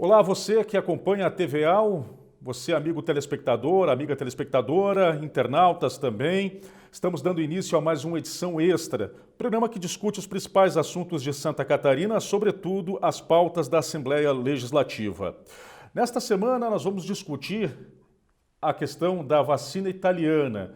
Olá, você que acompanha a TVA, você amigo telespectador, amiga telespectadora, internautas também. Estamos dando início a mais uma edição extra, programa que discute os principais assuntos de Santa Catarina, sobretudo as pautas da Assembleia Legislativa. Nesta semana nós vamos discutir a questão da vacina italiana.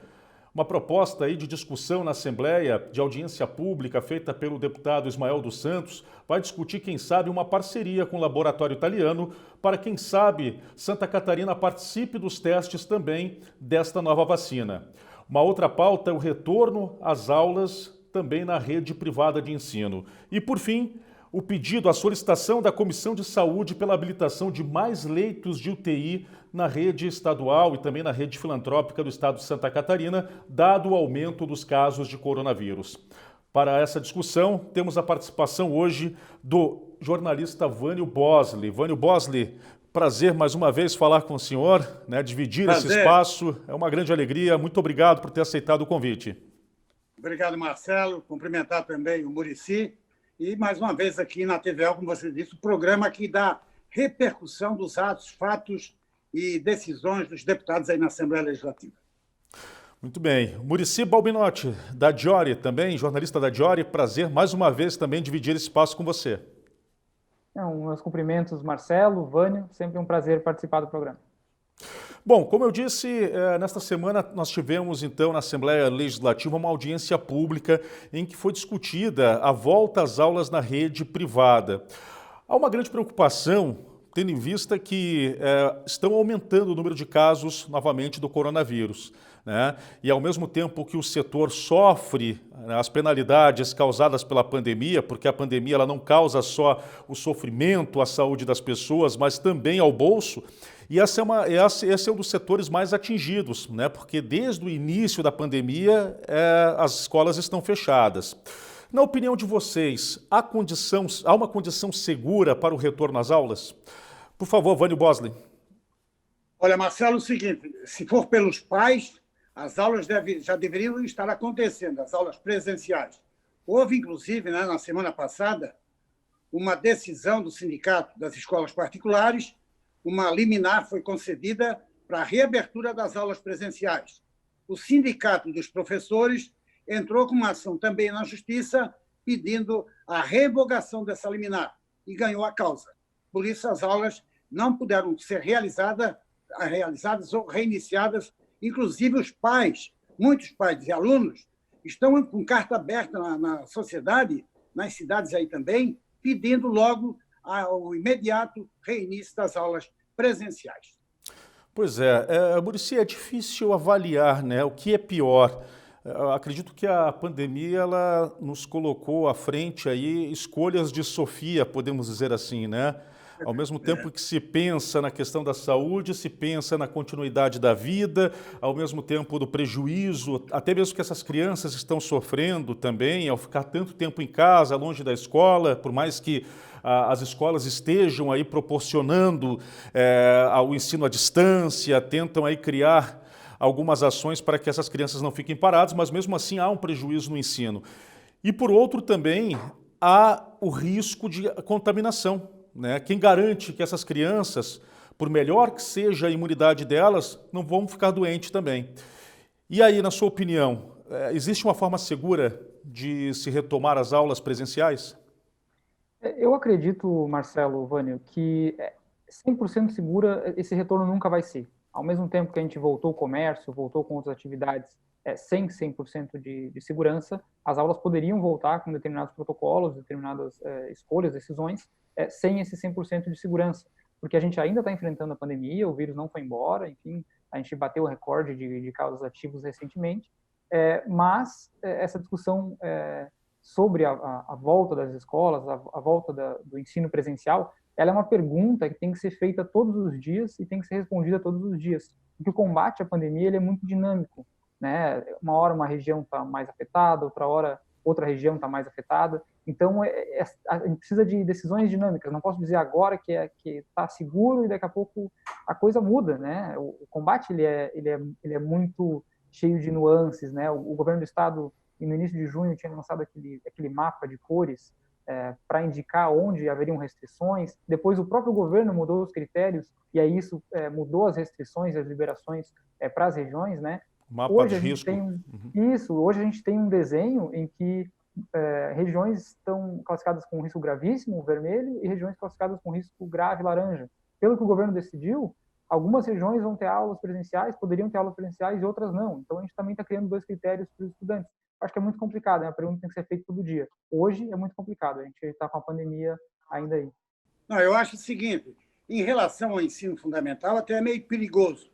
Uma proposta aí de discussão na Assembleia, de audiência pública feita pelo deputado Ismael dos Santos, vai discutir, quem sabe, uma parceria com o laboratório italiano para, quem sabe, Santa Catarina participe dos testes também desta nova vacina. Uma outra pauta é o retorno às aulas também na rede privada de ensino. E, por fim, o pedido, a solicitação da Comissão de Saúde pela habilitação de mais leitos de UTI na rede estadual e também na rede filantrópica do estado de Santa Catarina, dado o aumento dos casos de coronavírus. Para essa discussão, temos a participação hoje do jornalista Vânio Bosley. Vânio Bosley, prazer mais uma vez falar com o senhor, dividir esse espaço, é uma grande alegria. Muito obrigado por ter aceitado o convite. Obrigado, Marcelo. Cumprimentar também o Muricy. E, mais uma vez, aqui na TVA, como você disse, o programa que dá repercussão dos atos, fatos e decisões dos deputados aí na Assembleia Legislativa. Muito bem. Muricy Balbinotti, da Diori também, jornalista da Diori, prazer mais uma vez também dividir esse espaço com você. Meus cumprimentos, Marcelo, Vânio, sempre um prazer participar do programa. Bom, como eu disse, nesta semana nós tivemos então na Assembleia Legislativa uma audiência pública em que foi discutida a volta às aulas na rede privada. Há uma grande preocupação, tendo em vista que estão aumentando o número de casos novamente do coronavírus, né? E ao mesmo tempo que o setor sofre as penalidades causadas pela pandemia, porque a pandemia ela não causa só o sofrimento à saúde das pessoas, mas também ao bolso. E esse é um dos setores mais atingidos, né? Porque desde o início da pandemia as escolas estão fechadas. Na opinião de vocês, há uma condição segura para o retorno às aulas? Por favor, Vânio Bosley. Olha, Marcelo, é o seguinte, se for pelos pais, as aulas já deveriam estar acontecendo, as aulas presenciais. Houve, inclusive, né, na semana passada, uma decisão do Sindicato das Escolas Particulares, uma liminar foi concedida para a reabertura das aulas presenciais. O Sindicato dos Professores entrou com uma ação também na Justiça pedindo a revogação dessa liminar e ganhou a causa. Por isso, as aulas não puderam ser realizadas ou reiniciadas. Inclusive, os pais, muitos pais e alunos, estão com carta aberta na sociedade, nas cidades aí também, pedindo logo o imediato reinício das aulas presenciais. Pois Muricy, é difícil avaliar, né, o que é pior. Eu acredito que a pandemia ela nos colocou à frente aí escolhas de Sofia, podemos dizer assim, né? Ao mesmo tempo que se pensa na questão da saúde, se pensa na continuidade da vida, ao mesmo tempo do prejuízo, até mesmo que essas crianças estão sofrendo também ao ficar tanto tempo em casa, longe da escola, por mais que as escolas estejam aí proporcionando o ensino à distância, tentam aí criar algumas ações para que essas crianças não fiquem paradas, mas mesmo assim há um prejuízo no ensino. E por outro também há o risco de contaminação, né? Quem garante que essas crianças, por melhor que seja a imunidade delas, não vão ficar doentes também? E aí, na sua opinião, existe uma forma segura de se retomar as aulas presenciais? Eu acredito, Marcelo, Vânio, que 100% segura esse retorno nunca vai ser. Ao mesmo tempo que a gente voltou ao comércio, voltou com outras atividades sem 100% de segurança, as aulas poderiam voltar com determinados protocolos, determinadas escolhas, decisões, sem esse 100% de segurança, porque a gente ainda está enfrentando a pandemia, o vírus não foi embora, enfim, a gente bateu o recorde de casos ativos recentemente, mas essa discussão sobre a volta das escolas, a volta do ensino presencial, ela é uma pergunta que tem que ser feita todos os dias e tem que ser respondida todos os dias, porque o combate à pandemia ele é muito dinâmico, né? Uma hora uma região está mais afetada, outra hora outra região está mais afetada. Então, a gente precisa de decisões dinâmicas. Não posso dizer agora que está seguro e daqui a pouco a coisa muda, né? O combate ele é muito cheio de nuances, né? O governo do estado, no início de junho, tinha lançado aquele mapa de cores para indicar onde haveriam restrições. Depois o próprio governo mudou os critérios e aí isso mudou as restrições e as liberações para as regiões, né? Mapa de risco. Hoje a gente tem um desenho em que regiões estão classificadas com risco gravíssimo, vermelho, e regiões classificadas com risco grave, laranja. Pelo que o governo decidiu, algumas regiões vão ter aulas presenciais, poderiam ter aulas presenciais e outras não. Então a gente também está criando 2 critérios para os estudantes. Acho que é muito complicado, é uma pergunta que tem que ser feita todo dia. Hoje é muito complicado, a gente está com a pandemia ainda aí. Não, eu acho o seguinte, em relação ao ensino fundamental, até é meio perigoso,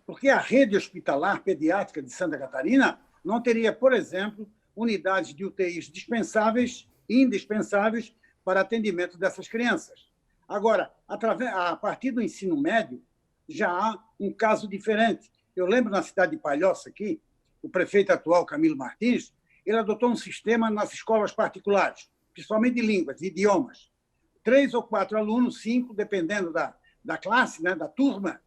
porque a rede hospitalar pediátrica de Santa Catarina não teria, por exemplo, unidades de UTIs dispensáveis, indispensáveis para atendimento dessas crianças. Agora, a partir do ensino médio, já há um caso diferente. Eu lembro na cidade de Palhoça, aqui, o prefeito atual, Camilo Martins, ele adotou um sistema nas escolas particulares, principalmente de línguas, de idiomas. 3 ou 4 alunos, 5, dependendo da classe, né, da turma,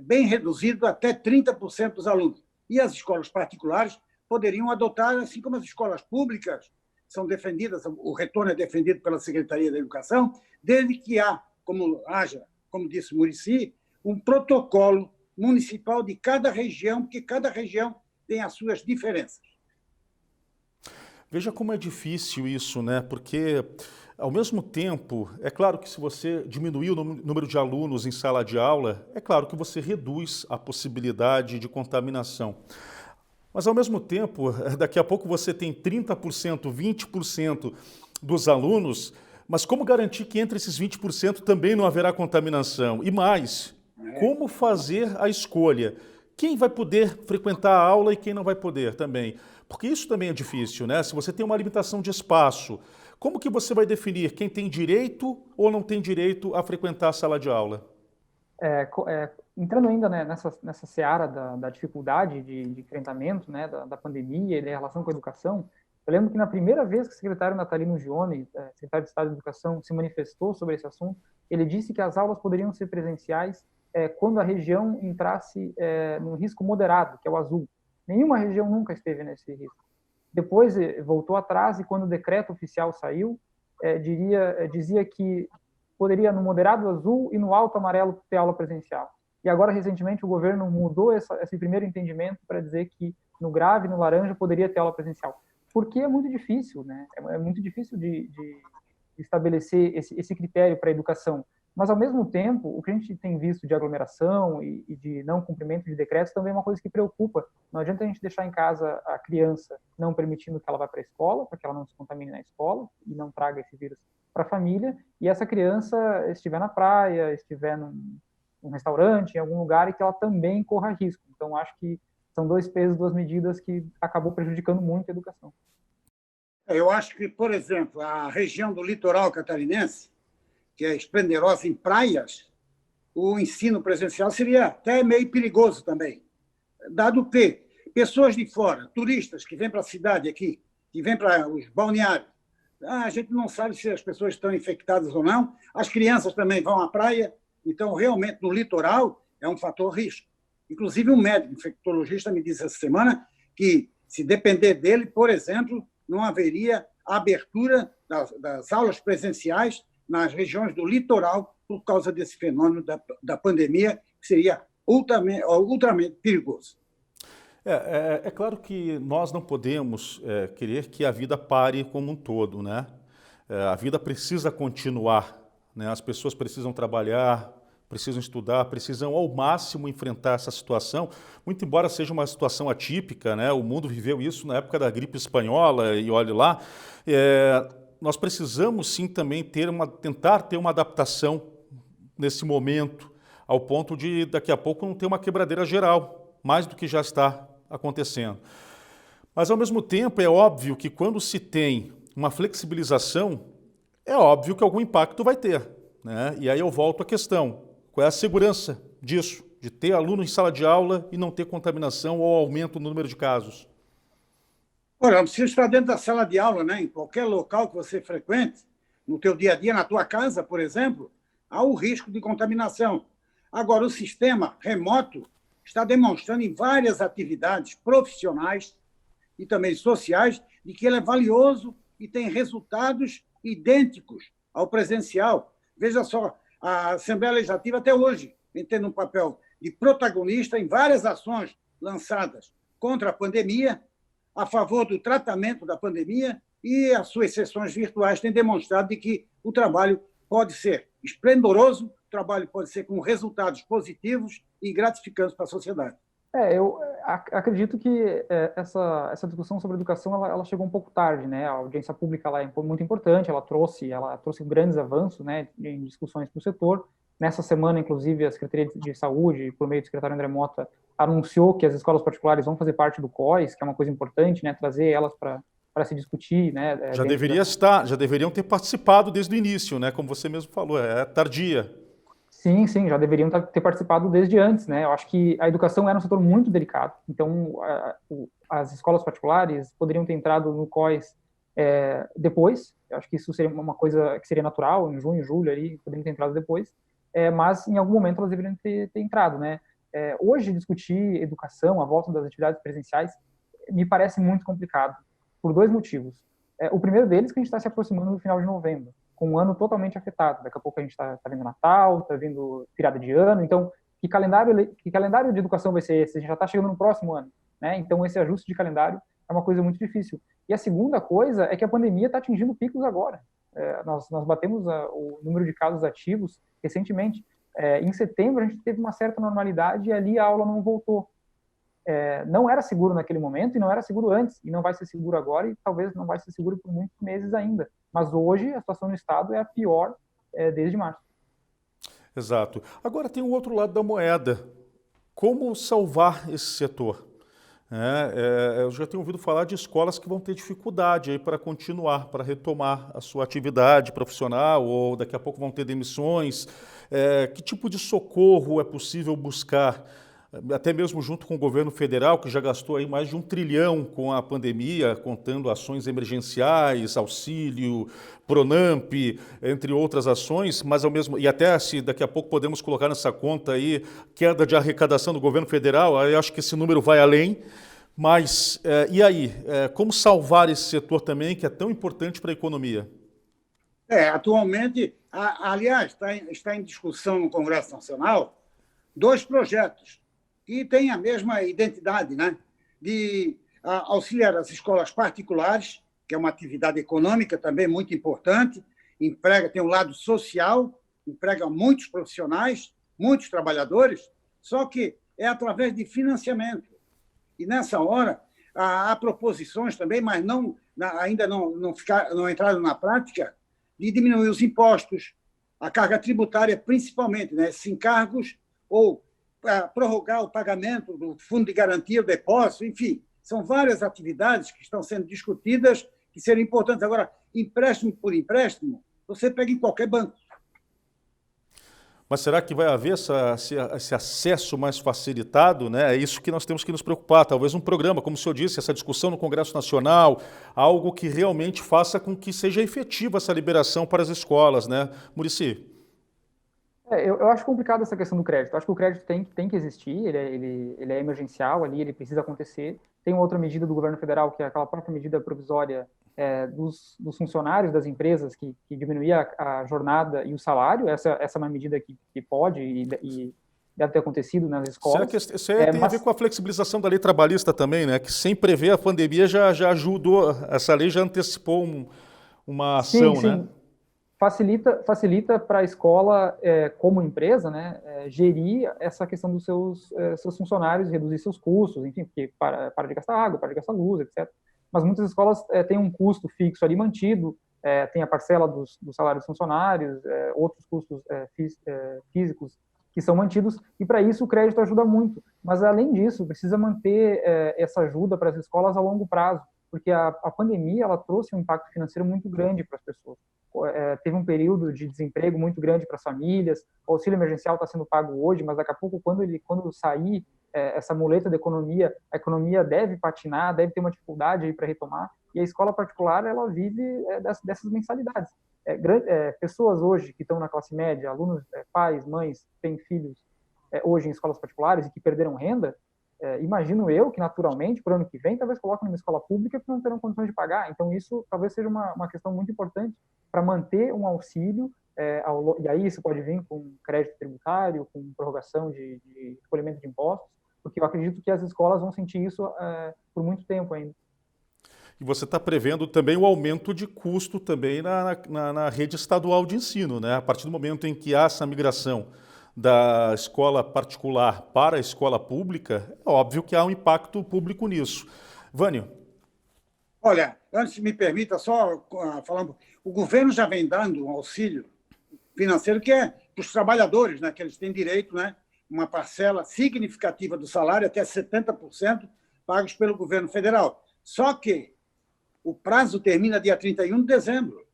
bem reduzido até 30% dos alunos. E as escolas particulares poderiam adotar, assim como as escolas públicas são defendidas, o retorno é defendido pela Secretaria da Educação, desde que haja, como disse o Muricy, um protocolo municipal de cada região, porque cada região tem as suas diferenças. Veja como é difícil isso, né? Porque, ao mesmo tempo, é claro que se você diminuir o número de alunos em sala de aula, é claro que você reduz a possibilidade de contaminação. Mas, ao mesmo tempo, daqui a pouco você tem 30%, 20% dos alunos, mas como garantir que entre esses 20% também não haverá contaminação? E mais, como fazer a escolha? Quem vai poder frequentar a aula e quem não vai poder também? Porque isso também é difícil, né? Se você tem uma limitação de espaço, como que você vai definir quem tem direito ou não tem direito a frequentar a sala de aula? Entrando ainda, né, nessa seara da dificuldade de enfrentamento, né, da pandemia e da relação com a educação, eu lembro que na primeira vez que o secretário Natalino Gione, secretário de Estado de Educação, se manifestou sobre esse assunto, ele disse que as aulas poderiam ser presenciais quando a região entrasse no risco moderado, que é o azul. Nenhuma região nunca esteve nesse risco. Depois voltou atrás e quando o decreto oficial saiu, dizia que poderia no moderado azul e no alto amarelo ter aula presencial. E agora, recentemente, o governo mudou esse primeiro entendimento para dizer que no grave, no laranja, poderia ter aula presencial. Porque é muito difícil, né? É muito difícil de estabelecer esse critério para a educação. Mas, ao mesmo tempo, o que a gente tem visto de aglomeração e de não cumprimento de decretos também é uma coisa que preocupa. Não adianta a gente deixar em casa a criança não permitindo que ela vá para a escola, para que ela não se contamine na escola e não traga esse vírus para a família, e essa criança estiver na praia, estiver num restaurante, em algum lugar, e que ela também corra risco. Então, acho que são 2 pesos, 2 medidas que acabou prejudicando muito a educação. Eu acho que, por exemplo, a região do litoral catarinense, que é esplendorosa em praias, o ensino presencial seria até meio perigoso também, dado que pessoas de fora, turistas que vêm para a cidade aqui, que vêm para os balneários, a gente não sabe se as pessoas estão infectadas ou não, as crianças também vão à praia, então, realmente, no litoral é um fator risco. Inclusive, um médico infectologista me disse essa semana que, se depender dele, por exemplo, não haveria abertura das aulas presenciais nas regiões do litoral por causa desse fenômeno da pandemia, que seria ultramente perigoso. É claro que nós não podemos querer que a vida pare como um todo, né? A vida precisa continuar, né? As pessoas precisam trabalhar, precisam estudar, precisam ao máximo enfrentar essa situação, muito embora seja uma situação atípica, né? O mundo viveu isso na época da gripe espanhola e olhe lá. Nós precisamos sim também tentar ter uma adaptação nesse momento, ao ponto de daqui a pouco não ter uma quebradeira geral, mais do que já está acontecendo. Mas ao mesmo tempo é óbvio que quando se tem uma flexibilização, é óbvio que algum impacto vai ter, né? E aí eu volto à questão, qual é a segurança disso, de ter aluno em sala de aula e não ter contaminação ou aumento no número de casos? Olha, você está dentro da sala de aula, né? Em qualquer local que você frequente, no teu dia a dia, na tua casa, por exemplo, há o risco de contaminação. Agora, o sistema remoto está demonstrando em várias atividades profissionais e também sociais de que ele é valioso e tem resultados idênticos ao presencial. Veja só, a Assembleia Legislativa até hoje vem tendo um papel de protagonista em várias ações lançadas contra a pandemia, a favor do tratamento da pandemia, e as suas sessões virtuais têm demonstrado de que o trabalho pode ser esplendoroso, o trabalho pode ser com resultados positivos e gratificantes para a sociedade. Eu acredito que essa discussão sobre educação ela chegou um pouco tarde, né? A audiência pública ela é muito importante, ela trouxe grandes avanços, né, em discussões para o setor. Nessa semana, inclusive, a Secretaria de Saúde, por meio do secretário André Mota, anunciou que as escolas particulares vão fazer parte do COIS, que é uma coisa importante, né? Trazer elas para se discutir, né? Já deveriam ter participado desde o início, né? Como você mesmo falou, é tardia. Sim, já deveriam ter participado desde antes, né? Eu acho que a educação era um setor muito delicado, então as escolas particulares poderiam ter entrado no COIS depois. Eu acho que isso seria uma coisa que seria natural, em junho, julho, ali, poderiam ter entrado depois, mas em algum momento elas deveriam ter entrado, né? Hoje, discutir educação, a volta das atividades presenciais, me parece muito complicado, por dois motivos. O primeiro deles é que a gente está se aproximando do final de novembro, com um ano totalmente afetado. Daqui a pouco a gente está vendo Natal, está vendo virada de ano. Então, que calendário de educação vai ser esse? A gente já está chegando no próximo ano, né? Então, esse ajuste de calendário é uma coisa muito difícil. E a segunda coisa é que a pandemia está atingindo picos agora. Nós batemos o número de casos ativos recentemente. Em setembro, a gente teve uma certa normalidade e ali a aula não voltou. Não era seguro naquele momento e não era seguro antes, e não vai ser seguro agora e talvez não vai ser seguro por muitos meses ainda. Mas hoje a situação no Estado é a pior desde março. Exato. Agora tem o outro lado da moeda. Como salvar esse setor? Eu já tenho ouvido falar de escolas que vão ter dificuldade aí para continuar, para retomar a sua atividade profissional, ou daqui a pouco vão ter demissões. Que tipo de socorro é possível buscar? Até mesmo junto com o governo federal, que já gastou aí mais de 1 trilhão com a pandemia, contando ações emergenciais, auxílio, Pronamp, entre outras ações, mas ao mesmo e até se daqui a pouco podemos colocar nessa conta aí queda de arrecadação do governo federal, aí acho que esse número vai além. Mas e aí, como salvar esse setor também que é tão importante para a economia? Atualmente, aliás, está em discussão no Congresso Nacional 2 projetos que têm a mesma identidade, né? De auxiliar as escolas particulares, que é uma atividade econômica também muito importante, tem um lado social, emprega muitos profissionais, muitos trabalhadores, só que é através de financiamento. E nessa hora há proposições também, mas ainda não entraram na prática, de diminuir os impostos, a carga tributária principalmente, né? Esses encargos, ou prorrogar o pagamento do fundo de garantia, o depósito, enfim, são várias atividades que estão sendo discutidas que seriam importantes. Agora, empréstimo por empréstimo, você pega em qualquer banco. Mas será que vai haver esse acesso mais facilitado, né? É isso que nós temos que nos preocupar. Talvez um programa, como o senhor disse, essa discussão no Congresso Nacional, algo que realmente faça com que seja efetiva essa liberação para as escolas, né? Muricy? Eu acho complicado essa questão do crédito. Eu acho que o crédito tem que existir, ele é emergencial ali, ele precisa acontecer. Tem outra medida do governo federal, que é aquela própria medida provisória dos funcionários das empresas, que diminuía a jornada e o salário. Essa é uma medida que pode e deve ter acontecido nas escolas. Isso aí tem a ver com a flexibilização da lei trabalhista também, né? Que sem prever a pandemia já ajudou, essa lei já antecipou uma ação, sim. né? Facilita para a escola, como empresa, né, gerir essa questão dos seus funcionários, reduzir seus custos, enfim, porque para de gastar água, para de gastar luz, etc. Mas muitas escolas têm um custo fixo ali mantido, tem a parcela dos salários dos funcionários, outros custos físicos que são mantidos, e para isso o crédito ajuda muito. Mas, além disso, precisa manter essa ajuda para as escolas a longo prazo, porque a pandemia ela trouxe um impacto financeiro muito grande para as pessoas. Teve um período de desemprego muito grande para as famílias, o auxílio emergencial está sendo pago hoje, mas daqui a pouco, quando sair essa muleta da economia, a economia deve patinar, deve ter uma dificuldade para retomar, e a escola particular ela vive dessas mensalidades. Pessoas hoje que estão na classe média, alunos, pais, mães, têm filhos hoje em escolas particulares e que perderam renda, imagino eu que, naturalmente, para o ano que vem, talvez coloquem numa escola pública que não terão condições de pagar. Então, isso talvez seja uma questão muito importante para manter um auxílio, e aí isso pode vir com crédito tributário, com prorrogação de recolhimento de impostos, porque eu acredito que as escolas vão sentir isso por muito tempo ainda. E você está prevendo também o aumento de custo também na rede estadual de ensino, né? A partir do momento em que há essa migração da escola particular para a escola pública, é óbvio que há um impacto público nisso. Vânio. Olha, antes me permita só falar, o governo já vem dando um auxílio financeiro que é para os trabalhadores, né, que eles têm direito, né, uma parcela significativa do salário, até 70%, pagos pelo governo federal. Só que o prazo termina dia 31 de dezembro.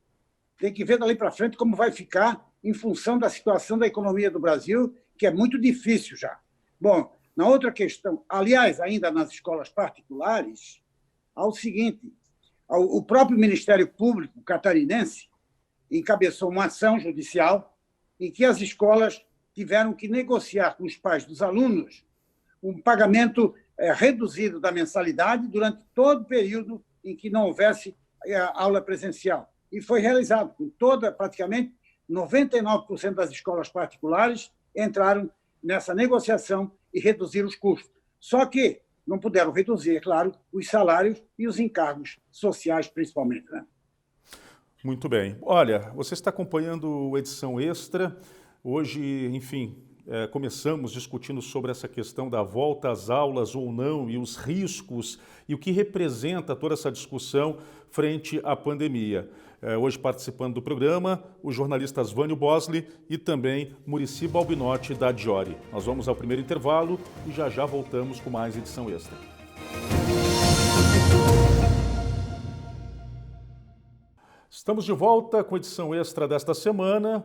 Tem que ver dali para frente como vai ficar em função da situação da economia do Brasil, que é muito difícil já. Bom, na outra questão, aliás, ainda nas escolas particulares, há o seguinte, o próprio Ministério Público catarinense encabeçou uma ação judicial em que as escolas tiveram que negociar com os pais dos alunos um pagamento reduzido da mensalidade durante todo o período em que não houvesse aula presencial. E foi realizado com praticamente 99% das escolas particulares entraram nessa negociação e reduziram os custos. Só que não puderam reduzir, é claro, os salários e os encargos sociais, principalmente, né? Muito bem. Olha, você está acompanhando a edição extra. Hoje, enfim, começamos discutindo sobre essa questão da volta às aulas ou não e os riscos e o que representa toda essa discussão frente à pandemia. Hoje participando do programa, os jornalistas Vânio Bosley e também Muricy Balbinotti da Diori. Nós vamos ao primeiro intervalo e já voltamos com mais edição extra. Estamos de volta com a edição extra desta semana.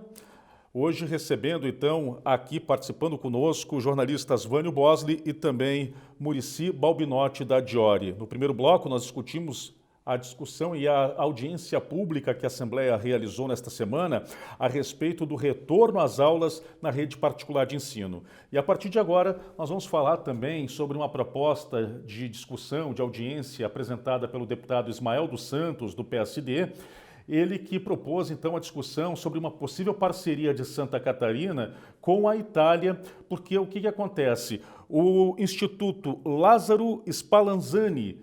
Hoje recebendo, então, aqui participando conosco, os jornalistas Vânio Bosley e também Muricy Balbinotti da Diori. No primeiro bloco, nós discutimos a discussão e a audiência pública que a Assembleia realizou nesta semana a respeito do retorno às aulas na rede particular de ensino. E a partir de agora, nós vamos falar também sobre uma proposta de discussão, de audiência apresentada pelo deputado Ismael dos Santos, do PSD, ele que propôs, então, a discussão sobre uma possível parceria de Santa Catarina com a Itália, porque o que acontece? O Instituto Lázaro Spallanzani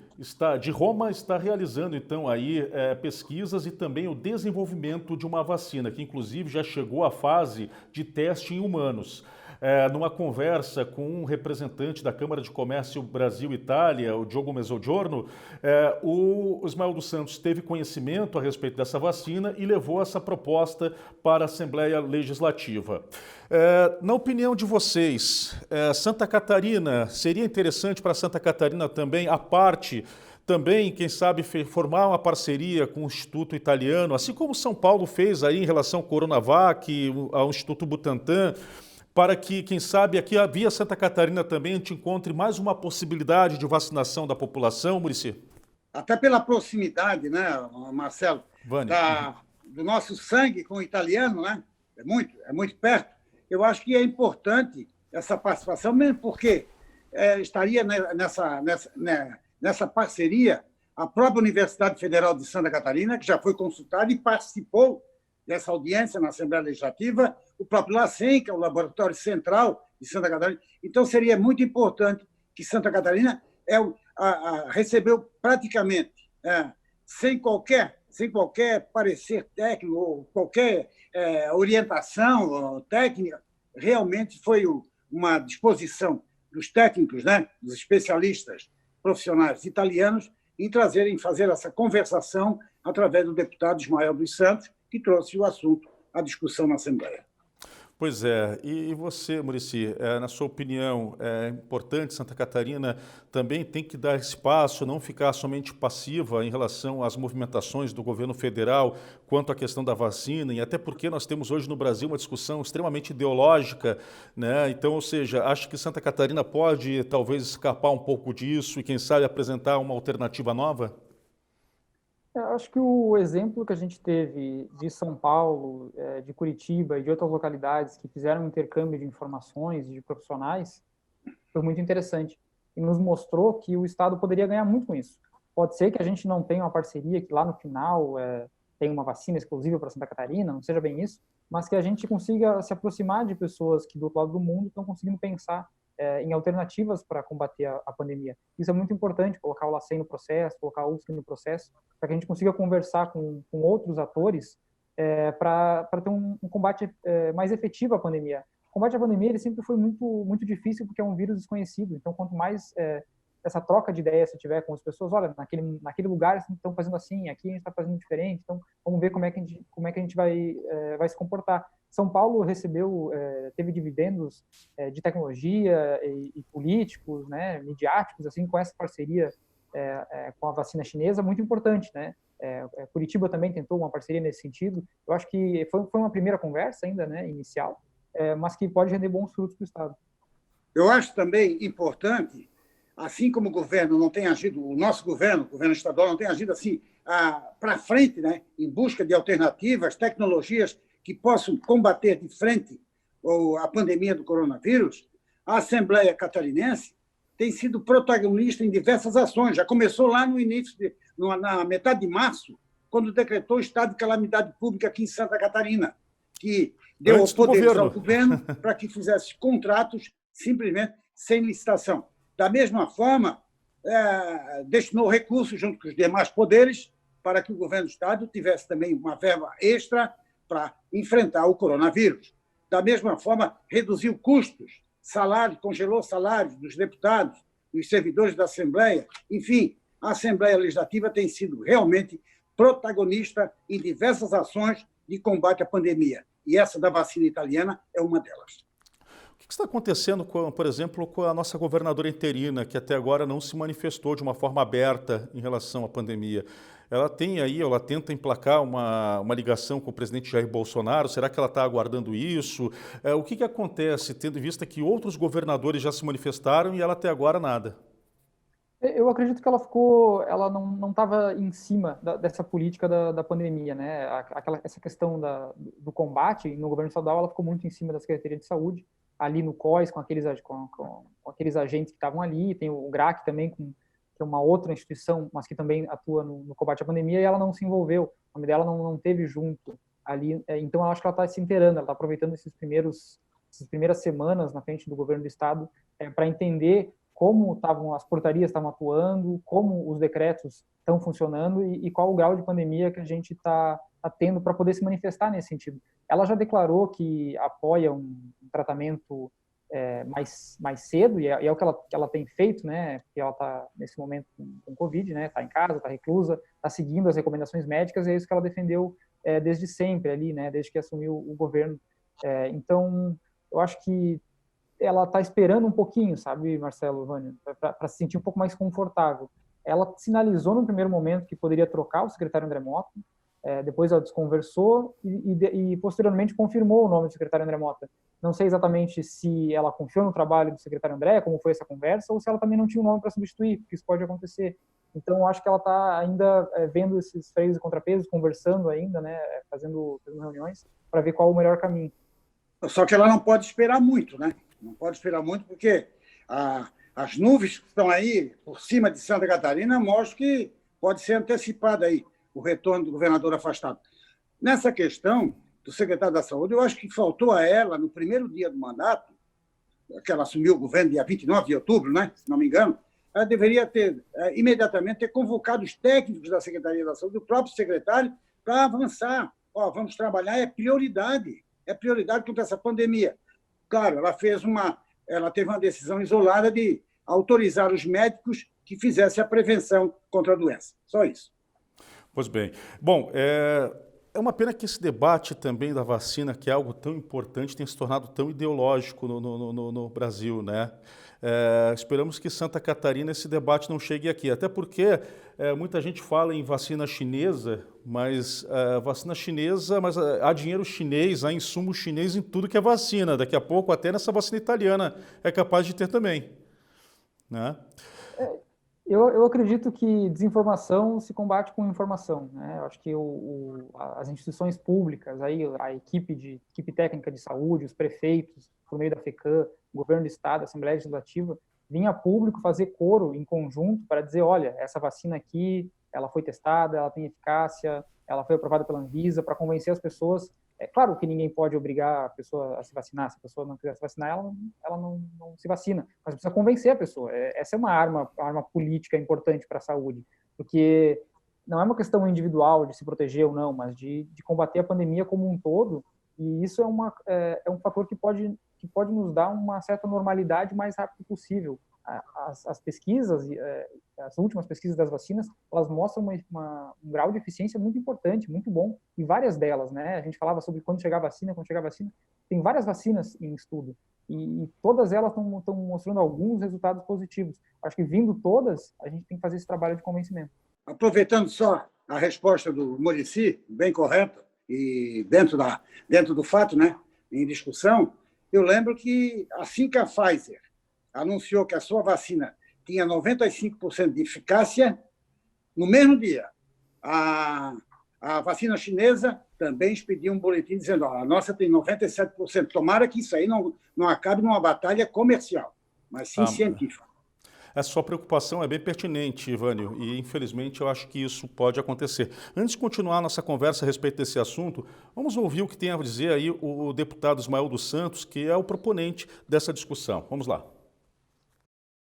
de Roma está realizando, então, aí pesquisas e também o desenvolvimento de uma vacina, que inclusive já chegou à fase de teste em humanos. Numa conversa com um representante da Câmara de Comércio Brasil-Itália, o Diogo Mezzogiorno, o Ismael dos Santos teve conhecimento a respeito dessa vacina e levou essa proposta para a Assembleia Legislativa. Na opinião de vocês, Santa Catarina, seria interessante para Santa Catarina também, a parte também, quem sabe, formar uma parceria com o Instituto Italiano, assim como São Paulo fez aí em relação ao Coronavac, ao Instituto Butantan, para que, quem sabe, aqui via Santa Catarina também a gente encontre mais uma possibilidade de vacinação da população, Muricy? Até pela proximidade, né, Marcelo, do nosso sangue com o italiano, né? É muito perto. Eu acho que é importante essa participação, mesmo porque estaria nessa parceria a própria Universidade Federal de Santa Catarina, que já foi consultada e participou dessa audiência na Assembleia Legislativa, o próprio LACEN, que é o Laboratório Central de Santa Catarina. Então, seria muito importante que Santa Catarina recebeu praticamente, sem qualquer parecer técnico ou qualquer orientação técnica, realmente foi uma disposição dos técnicos, né, dos especialistas profissionais italianos, em fazer essa conversação através do deputado Ismael dos Santos, que trouxe o assunto à discussão na Assembleia. Pois é. E você, Muricy, na sua opinião, é importante Santa Catarina também tem que dar espaço, não ficar somente passiva em relação às movimentações do governo federal quanto à questão da vacina, e até porque nós temos hoje no Brasil uma discussão extremamente ideológica, né? Então, ou seja, acho que Santa Catarina pode talvez escapar um pouco disso e, quem sabe, apresentar uma alternativa nova? Eu acho que o exemplo que a gente teve de São Paulo, de Curitiba e de outras localidades que fizeram um intercâmbio de informações e de profissionais foi muito interessante. e nos mostrou que o Estado poderia ganhar muito com isso. Pode ser que a gente não tenha uma parceria que lá no final tenha uma vacina exclusiva para Santa Catarina, não seja bem isso, mas que a gente consiga se aproximar de pessoas que do outro lado do mundo estão conseguindo pensar em alternativas para combater a pandemia. Isso é muito importante, colocar o LACEN no processo, colocar a UFSC no processo, para que a gente consiga conversar com outros atores para ter um combate mais efetivo à pandemia. O combate à pandemia ele sempre foi muito difícil porque é um vírus desconhecido. Então, quanto mais essa troca de ideias se tiver com as pessoas, olha, naquele lugar estão fazendo assim, aqui a gente está fazendo diferente, então vamos ver como é que a gente vai se comportar. São Paulo teve dividendos de tecnologia e políticos, né, midiáticos, assim, com essa parceria com a vacina chinesa, muito importante, né? Curitiba também tentou uma parceria nesse sentido. Eu acho que foi uma primeira conversa ainda, né, inicial, mas que pode render bons frutos para o Estado. Eu acho também importante, assim como o governo não tem agido, o nosso governo, o governo estadual, não tem agido assim para frente, né, em busca de alternativas, tecnologias que possam combater de frente a pandemia do coronavírus, a Assembleia Catarinense tem sido protagonista em diversas ações. Já começou lá no início, na metade de março, quando decretou o estado de calamidade pública aqui em Santa Catarina, que deu poderes ao governo para que fizesse contratos simplesmente sem licitação. Da mesma forma, destinou recursos junto com os demais poderes para que o governo do estado tivesse também uma verba extra para enfrentar o coronavírus. Da mesma forma, reduziu custos, congelou salários dos deputados, dos servidores da Assembleia. Enfim, a Assembleia Legislativa tem sido realmente protagonista em diversas ações de combate à pandemia. E essa da vacina italiana é uma delas. O que está acontecendo, por exemplo, com a nossa governadora interina, que até agora não se manifestou de uma forma aberta em relação à pandemia? Ela tenta emplacar uma ligação com o presidente Jair Bolsonaro. Será que ela está aguardando isso? O que acontece, tendo em vista que outros governadores já se manifestaram e ela até agora nada? Eu acredito que ela não estava em cima dessa política da pandemia, né? Essa questão do combate no governo estadual, ela ficou muito em cima da Secretaria de Saúde, ali no COIS, com aqueles agentes que estavam ali, tem o GRAC também, que é uma outra instituição, mas que também atua no combate à pandemia, e ela não se envolveu, o nome dela não teve junto ali, então eu acho que ela está se inteirando, ela está aproveitando essas primeiras semanas na frente do governo do estado para entender como as portarias estavam atuando, como os decretos estão funcionando e qual o grau de pandemia que a gente está tendo para poder se manifestar nesse sentido. Ela já declarou que apoia um tratamento mais cedo, e é o que ela tem feito, né? Porque ela está, nesse momento, com Covid, né? Está em casa, está reclusa, está seguindo as recomendações médicas, e é isso que ela defendeu desde sempre ali, né? Desde que assumiu o governo. Então, eu acho que ela está esperando um pouquinho, sabe, Marcelo, Vânia, para se sentir um pouco mais confortável. Ela sinalizou no primeiro momento que poderia trocar o secretário André Mota, depois ela desconversou e posteriormente confirmou o nome do secretário André Mota. Não sei exatamente se ela confiou no trabalho do secretário André, como foi essa conversa, ou se ela também não tinha um nome para substituir, porque isso pode acontecer. Então, acho que ela está ainda vendo esses freios e contrapesos, conversando ainda, né, fazendo reuniões, para ver qual o melhor caminho. Só que ela não pode esperar muito, né? Não pode esperar muito, porque as nuvens que estão aí por cima de Santa Catarina mostram que pode ser antecipado aí o retorno do governador afastado. Nessa questão do secretário da Saúde, eu acho que faltou a ela, no primeiro dia do mandato, que ela assumiu o governo dia 29 de outubro, né? Se não me engano, ela deveria imediatamente ter convocado os técnicos da Secretaria da Saúde, o próprio secretário, para avançar. Vamos trabalhar, é prioridade contra essa pandemia. Claro, ela teve uma decisão isolada de autorizar os médicos que fizessem a prevenção contra a doença. Só isso. Pois bem. Bom, é uma pena que esse debate também da vacina, que é algo tão importante, tenha se tornado tão ideológico no Brasil, né? Esperamos que Santa Catarina esse debate não chegue aqui, até porque muita gente fala em vacina chinesa, mas há dinheiro chinês, há insumo chinês em tudo que é vacina. Daqui a pouco até nessa vacina italiana é capaz de ter também, né? Eu acredito que desinformação se combate com informação, né? Eu acho que as instituições públicas, aí, a equipe técnica de saúde, os prefeitos, por meio da FECAM, o governo do estado, a Assembleia Legislativa, vir a público fazer coro em conjunto para dizer, olha, essa vacina aqui, ela foi testada, ela tem eficácia, ela foi aprovada pela Anvisa, para convencer as pessoas. É claro que ninguém pode obrigar a pessoa a se vacinar. Se a pessoa não quiser se vacinar, ela não se vacina. Mas precisa convencer a pessoa. Essa é uma arma política importante para a saúde, porque não é uma questão individual de se proteger ou não, mas de combater a pandemia como um todo. E isso é um fator que pode nos dar uma certa normalidade o mais rápido possível. As pesquisas, as últimas pesquisas das vacinas, elas mostram um grau de eficiência muito importante, muito bom, e várias delas, né? A gente falava sobre quando chegar a vacina, tem várias vacinas em estudo, e todas elas estão mostrando alguns resultados positivos. Acho que vindo todas, a gente tem que fazer esse trabalho de convencimento. Aproveitando só a resposta do Muricy, bem correta, e dentro do fato, né, em discussão, eu lembro que assim que a Pfizer anunciou que a sua vacina tinha 95% de eficácia, no mesmo dia, a vacina chinesa também expediu um boletim dizendo a nossa tem 97%. Tomara que isso aí não acabe numa batalha comercial, mas sim científica. Essa sua preocupação é bem pertinente, Ivânio, e infelizmente eu acho que isso pode acontecer. Antes de continuar nossa conversa a respeito desse assunto, vamos ouvir o que tem a dizer aí o deputado Ismael dos Santos, que é o proponente dessa discussão. Vamos lá.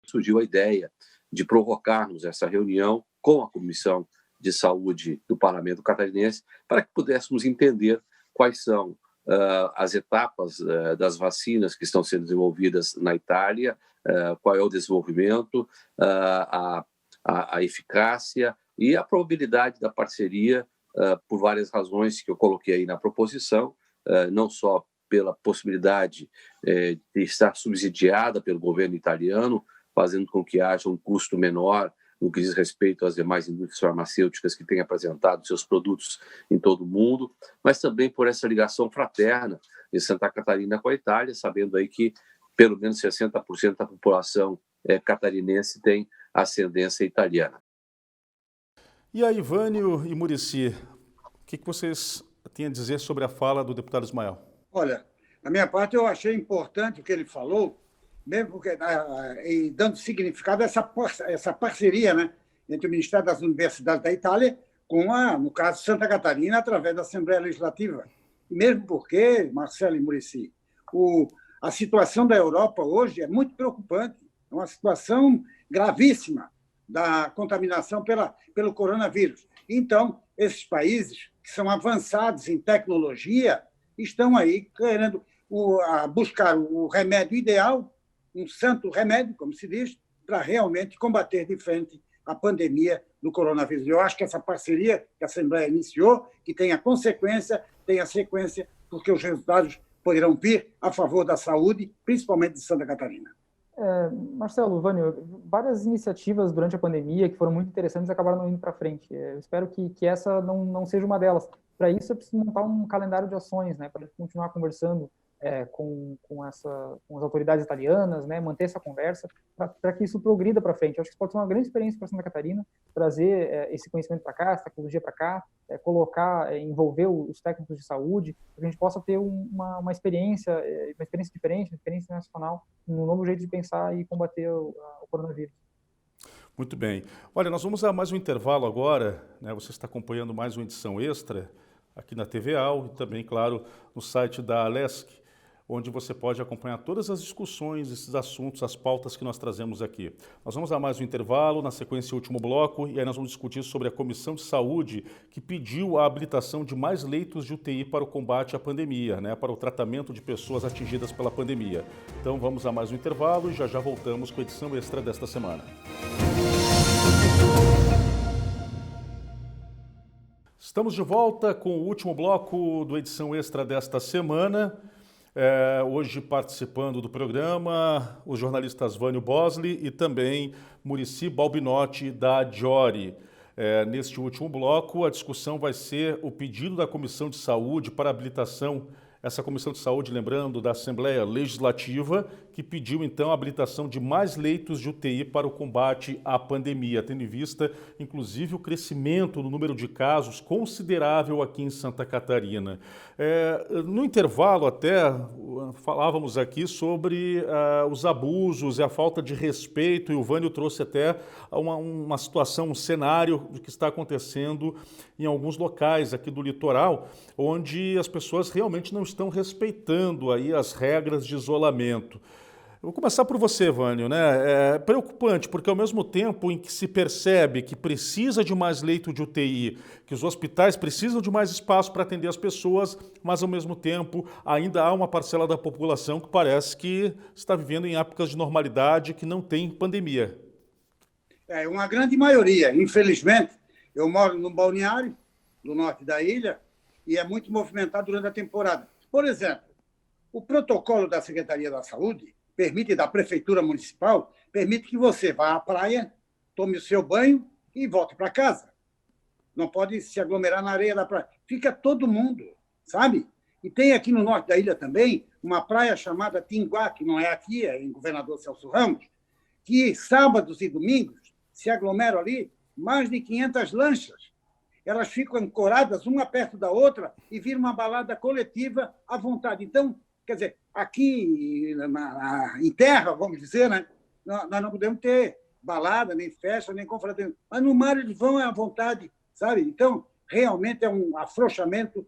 Surgiu a ideia de provocarmos essa reunião com a Comissão de Saúde do Parlamento Catarinense para que pudéssemos entender quais são as etapas das vacinas que estão sendo desenvolvidas na Itália, qual é o desenvolvimento, a eficácia e a probabilidade da parceria por várias razões que eu coloquei aí na proposição, não só pela possibilidade de estar subsidiada pelo governo italiano, fazendo com que haja um custo menor no que diz respeito às demais indústrias farmacêuticas que têm apresentado seus produtos em todo o mundo, mas também por essa ligação fraterna de Santa Catarina com a Itália, sabendo aí que pelo menos 60% da população catarinense tem ascendência italiana. E aí, Ivânio e Muricy, o que vocês têm a dizer sobre a fala do deputado Ismael? Olha, da minha parte eu achei importante o que ele falou, mesmo porque, e dando significado a essa parceria, né, entre o Ministério das Universidades da Itália com no caso, Santa Catarina, através da Assembleia Legislativa. E mesmo porque, Marcelo e Muricy, a situação da Europa hoje é muito preocupante, é uma situação gravíssima da contaminação pelo coronavírus. Então, esses países que são avançados em tecnologia estão aí querendo buscar o remédio ideal, um santo remédio, como se diz, para realmente combater de frente a pandemia do coronavírus. Eu acho que essa parceria que a Assembleia iniciou, que tenha sequência, porque os resultados poderão vir a favor da saúde, principalmente de Santa Catarina. Marcelo, Vânio, várias iniciativas durante a pandemia que foram muito interessantes acabaram não indo para frente. Eu espero que essa não seja uma delas. Para isso, eu preciso montar um calendário de ações, né, para continuar conversando com as autoridades italianas, né, manter essa conversa para que isso progrida para frente. Eu acho que isso pode ser uma grande experiência para Santa Catarina, trazer esse conhecimento para cá, essa tecnologia para cá, envolver os técnicos de saúde, para que a gente possa ter uma experiência diferente, uma experiência nacional, um novo jeito de pensar e combater o coronavírus. Muito bem. Olha, nós vamos a mais um intervalo agora, né? Você está acompanhando mais uma edição extra aqui na TVAL e também, claro, no site da Alesc, onde você pode acompanhar todas as discussões, esses assuntos, as pautas que nós trazemos aqui. Nós vamos a mais um intervalo, na sequência o último bloco, e aí nós vamos discutir sobre a Comissão de Saúde que pediu a habilitação de mais leitos de UTI para o combate à pandemia, né, para o tratamento de pessoas atingidas pela pandemia. Então vamos a mais um intervalo e já voltamos com a edição extra desta semana. Estamos de volta com o último bloco do edição extra desta semana. Hoje participando do programa os jornalistas Vânio Bosley e também Muricy Balbinotti da Diori. Neste último bloco, a discussão vai ser o pedido da Comissão de Saúde para habilitação Essa Comissão de Saúde, lembrando, da Assembleia Legislativa, que pediu então a habilitação de mais leitos de UTI para o combate à pandemia, tendo em vista, inclusive, o crescimento no número de casos considerável aqui em Santa Catarina. No intervalo até falávamos aqui sobre os abusos e a falta de respeito, e o Vânio trouxe até uma situação, um cenário do que está acontecendo em alguns locais aqui do litoral, onde as pessoas realmente não estão respeitando aí as regras de isolamento. Eu vou começar por você, Vânio, né? É preocupante, porque ao mesmo tempo em que se percebe que precisa de mais leito de UTI, que os hospitais precisam de mais espaço para atender as pessoas, mas ao mesmo tempo ainda há uma parcela da população que parece que está vivendo em épocas de normalidade, que não tem pandemia. É uma grande maioria, infelizmente. Eu moro num balneário do norte da ilha e é muito movimentado durante a temporada. Por exemplo, o protocolo da Secretaria da Saúde permite, da Prefeitura Municipal, permite que você vá à praia, tome o seu banho e volte para casa. Não pode se aglomerar na areia da praia. Fica todo mundo, sabe? E tem aqui no norte da ilha também uma praia chamada Tinguá, que não é aqui, é em Governador Celso Ramos, que sábados e domingos se aglomeram ali mais de 500 lanchas. Elas ficam ancoradas uma perto da outra e vira uma balada coletiva à vontade. Então, quer dizer, aqui em terra, vamos dizer, né, nós não podemos ter balada, nem festa, nem confraternização. Mas no mar eles vão à vontade, sabe? Então, realmente é um afrouxamento,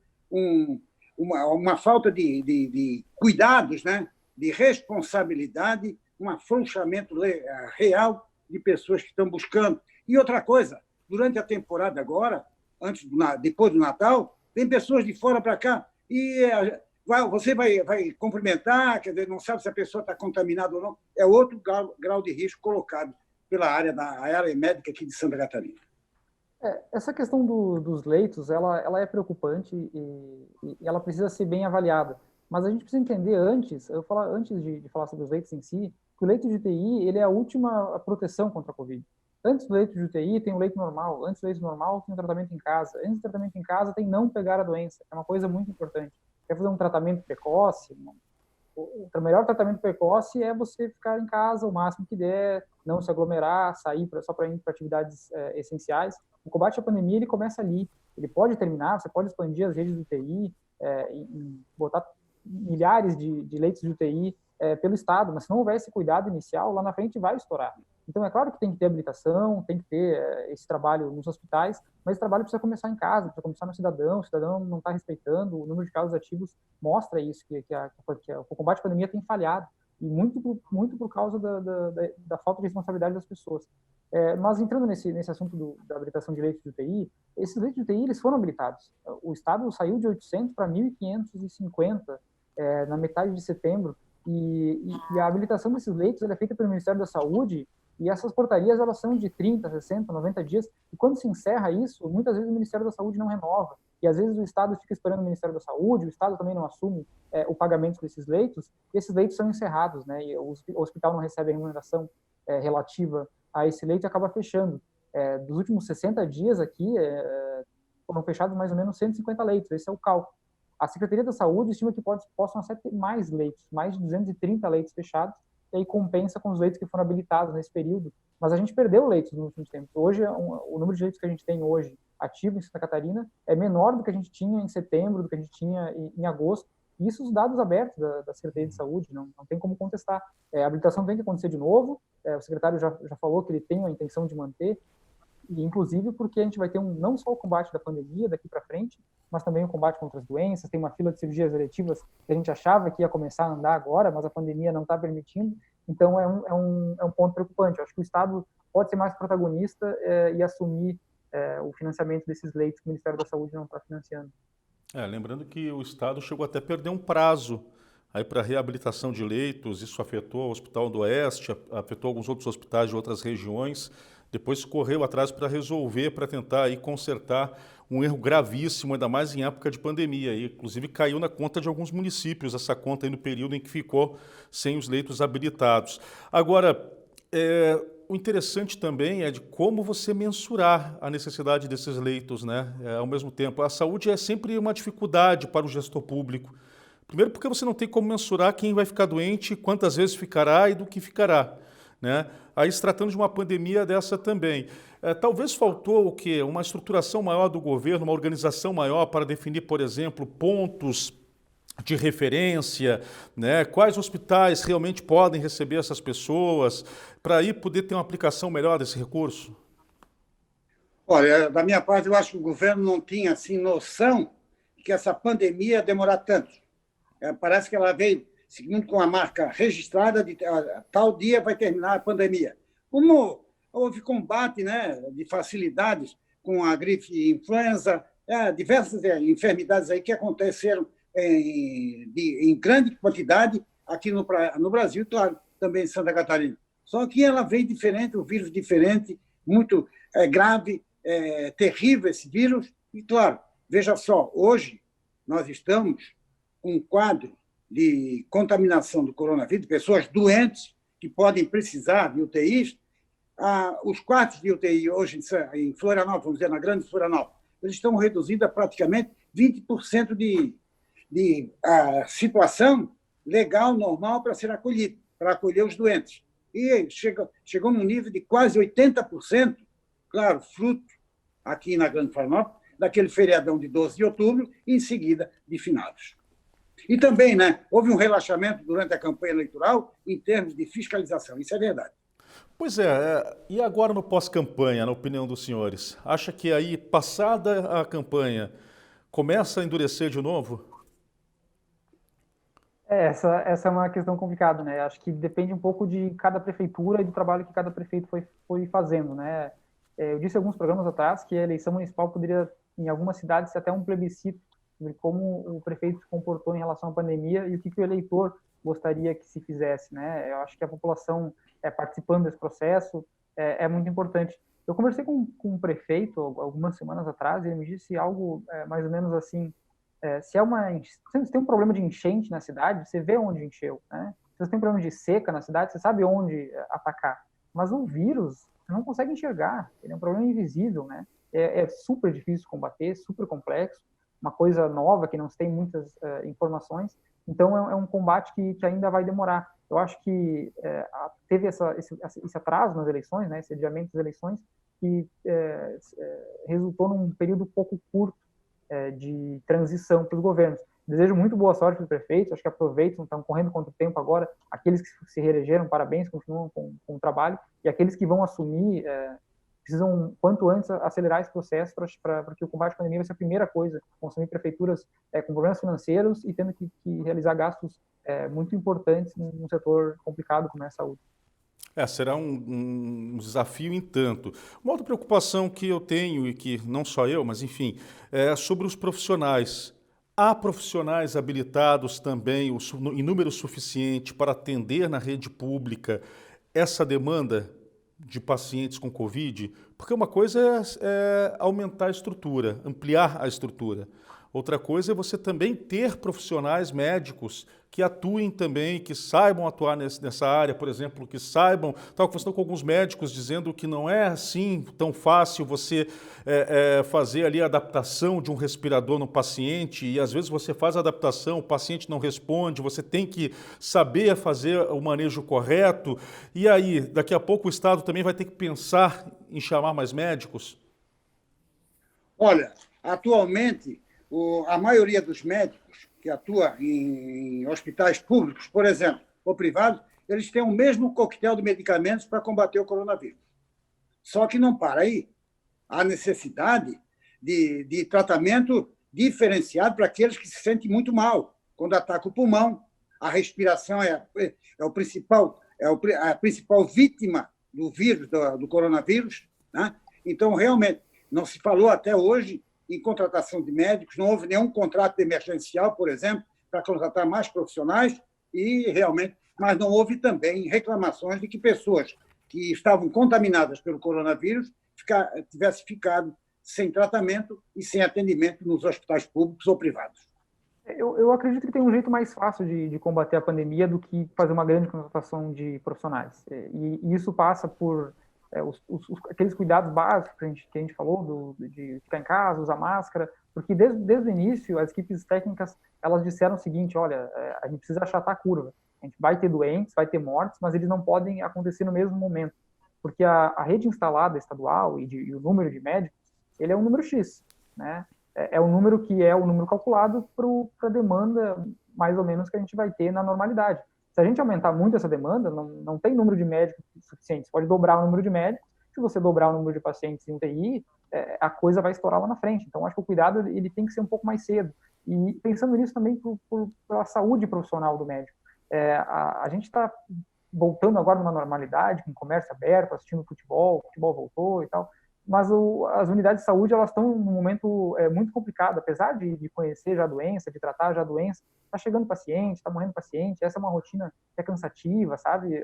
uma falta de cuidados, né, de responsabilidade, um afrouxamento real de pessoas que estão buscando. E outra coisa, durante a temporada agora, depois do Natal, tem pessoas de fora para cá e você vai cumprimentar, quer dizer, não sabe se a pessoa está contaminada ou não. É outro grau de risco colocado pela área médica aqui de Santa Catarina. Essa questão dos leitos, ela é preocupante e ela precisa ser bem avaliada. Mas a gente precisa entender antes de falar sobre os leitos em si, que o leito de UTI ele é a última proteção contra a Covid. Antes do leito de UTI tem o leito normal, antes do leito normal tem o tratamento em casa, antes do tratamento em casa tem não pegar a doença, é uma coisa muito importante. Quer fazer um tratamento precoce? O melhor tratamento precoce é você ficar em casa o máximo que der, não se aglomerar, sair só para ir para atividades essenciais. O combate à pandemia ele começa ali, ele pode terminar, você pode expandir as redes de UTI, botar milhares de leitos de UTI pelo Estado, mas se não houver esse cuidado inicial, lá na frente vai estourar. Então, é claro que tem que ter habilitação, tem que ter esse trabalho nos hospitais, mas esse trabalho precisa começar em casa, precisa começar no cidadão, o cidadão não está respeitando, o número de casos ativos mostra isso, que o combate à pandemia tem falhado, e muito por causa da falta de responsabilidade das pessoas. Mas entrando nesse assunto da habilitação de leitos de UTI, esses leitos de UTI eles foram habilitados. O Estado saiu de 800 para 1.550 na metade de setembro, e a habilitação desses leitos é feita pelo Ministério da Saúde, e essas portarias elas são de 30, 60, 90 dias, e quando se encerra isso, muitas vezes o Ministério da Saúde não renova, e às vezes o Estado fica esperando o Ministério da Saúde, o Estado também não assume o pagamento desses leitos, e esses leitos são encerrados, né, e o hospital não recebe a remuneração relativa a esse leito e acaba fechando. Dos últimos 60 dias aqui, foram fechados mais ou menos 150 leitos, esse é o cálculo. A Secretaria da Saúde estima que possam ter mais leitos, mais de 230 leitos fechados, e aí compensa com os leitos que foram habilitados nesse período. Mas a gente perdeu leitos nos últimos tempos. Hoje, o número de leitos que a gente tem hoje ativo em Santa Catarina é menor do que a gente tinha em setembro, do que a gente tinha em agosto. E isso os dados abertos da Secretaria de Saúde, não tem como contestar. A habilitação tem que acontecer de novo, o secretário já falou que ele tem a intenção de manter, e inclusive porque a gente vai ter não só o combate da pandemia daqui para frente, mas também o combate contra as doenças. Tem uma fila de cirurgias eletivas que a gente achava que ia começar a andar agora, mas a pandemia não está permitindo. Então, é um ponto preocupante. Eu acho que o Estado pode ser mais protagonista e assumir o financiamento desses leitos que o Ministério da Saúde não está financiando. Lembrando que o Estado chegou até a perder um prazo aí para reabilitação de leitos. Isso afetou o Hospital do Oeste, afetou alguns outros hospitais de outras regiões. Depois correu atrás para resolver, para tentar aí consertar um erro gravíssimo, ainda mais em época de pandemia. E, inclusive, caiu na conta de alguns municípios, essa conta aí no período em que ficou sem os leitos habilitados. Agora, o interessante também é de como você mensurar a necessidade desses leitos, né? Ao mesmo tempo, a saúde é sempre uma dificuldade para o gestor público, Primeiro porque você não tem como mensurar quem vai ficar doente, quantas vezes ficará e do que ficará, né? Aí se tratando de uma pandemia dessa também. Talvez faltou o quê? Uma estruturação maior do governo, uma organização maior para definir, por exemplo, pontos de referência, né? Quais hospitais realmente podem receber essas pessoas, para aí poder ter uma aplicação melhor desse recurso? Olha, da minha parte, eu acho que o governo não tinha assim, noção de que essa pandemia ia demorar tanto. Parece que ela veio seguindo com a marca registrada de tal dia vai terminar a pandemia. Como houve combate, né, de facilidades com a gripe influenza, diversas enfermidades aí que aconteceram em grande quantidade aqui no Brasil, claro, também em Santa Catarina. Só que ela veio diferente, o vírus diferente, muito grave, terrível esse vírus. E, claro, veja só, hoje nós estamos com um quadro de contaminação do coronavírus, pessoas doentes que podem precisar de UTIs. Os quartos de UTI hoje em Florianópolis, vamos dizer, na grande Florianópolis, eles estão reduzidos a praticamente 20% de situação legal, normal, para ser acolhido, para acolher os doentes. E chegou num nível de quase 80%, claro, fruto, aqui na grande Florianópolis, daquele feriadão de 12 de outubro e, em seguida, de finados. E também, né, houve um relaxamento durante a campanha eleitoral em termos de fiscalização, isso é verdade. Pois é, e agora no pós-campanha, na opinião dos senhores? Acha que aí, passada a campanha, começa a endurecer de novo? Essa é uma questão complicada, né? Acho que depende um pouco de cada prefeitura e do trabalho que cada prefeito foi fazendo, né? Eu disse alguns programas atrás que a eleição municipal poderia, em algumas cidades, ser até um plebiscito sobre como o prefeito se comportou em relação à pandemia e o que o eleitor gostaria que se fizesse, né? Eu acho que a população participando desse processo é muito importante. Eu conversei com um prefeito algumas semanas atrás e ele me disse algo mais ou menos assim: se tem um problema de enchente na cidade, você vê onde encheu, né? Se você tem um problema de seca na cidade, você sabe onde atacar. Mas o vírus, você não consegue enxergar. Ele é um problema invisível, né? É super difícil de combater, super complexo, uma coisa nova que não se tem muitas informações. Então, é um combate que ainda vai demorar. Eu acho que teve esse atraso nas eleições, né? Esse adiamento das eleições, que resultou num período pouco curto de transição para os governos. Desejo muito boa sorte para os prefeitos, acho que aproveitam, estão correndo contra o tempo agora, aqueles que se reelegeram, parabéns, continuam com o trabalho, e aqueles que vão assumir precisam, quanto antes, acelerar esse processo para que o combate à pandemia vai ser a primeira coisa, consumir prefeituras com problemas financeiros e tendo que realizar gastos muito importantes num setor complicado como é a saúde. Será um desafio em tanto. Uma outra preocupação que eu tenho, e que não só eu, mas enfim, é sobre os profissionais. Há profissionais habilitados também, em número suficiente, para atender na rede pública essa demanda de pacientes com Covid? Porque uma coisa é aumentar a estrutura, ampliar a estrutura. Outra coisa é você também ter profissionais médicos que atuem também, que saibam atuar nessa área, por exemplo, que saibam... Estava conversando com alguns médicos dizendo que não é assim tão fácil você fazer ali a adaptação de um respirador no paciente e às vezes você faz a adaptação, o paciente não responde, você tem que saber fazer o manejo correto. E aí, daqui a pouco o Estado também vai ter que pensar em chamar mais médicos? Olha, atualmente, a maioria dos médicos que atua em hospitais públicos, por exemplo, ou privados, eles têm o mesmo coquetel de medicamentos para combater o coronavírus. Só que não para aí. Há necessidade de tratamento diferenciado para aqueles que se sentem muito mal, quando ataca o pulmão. A respiração é a principal vítima do vírus, do coronavírus, né? Então, realmente, não se falou até hoje em contratação de médicos, não houve nenhum contrato emergencial, por exemplo, para contratar mais profissionais e realmente, mas não houve também reclamações de que pessoas que estavam contaminadas pelo coronavírus tivessem ficado sem tratamento e sem atendimento nos hospitais públicos ou privados. Eu acredito que tem um jeito mais fácil de combater a pandemia do que fazer uma grande contratação de profissionais. E isso passa por aqueles cuidados básicos que a gente falou, de ficar em casa, usar máscara, porque desde o início as equipes técnicas elas disseram o seguinte: olha, a gente precisa achatar a curva, a gente vai ter doentes, vai ter mortes, mas eles não podem acontecer no mesmo momento, porque a rede instalada estadual e o número de médicos, ele é um número X, né? É um número que é o número calculado para a demanda mais ou menos que a gente vai ter na normalidade. Se a gente aumentar muito essa demanda, não tem número de médicos suficiente. Você pode dobrar o número de médicos. Se você dobrar o número de pacientes em UTI, a coisa vai estourar lá na frente. Então, acho que o cuidado ele tem que ser um pouco mais cedo. E pensando nisso também pela saúde profissional do médico. A gente está voltando agora numa normalidade, com comércio aberto, assistindo futebol, o futebol voltou e tal. Mas as unidades de saúde elas estão num momento muito complicado, apesar de conhecer já a doença, de tratar já a doença, está chegando paciente, está morrendo paciente, essa é uma rotina que é cansativa, sabe?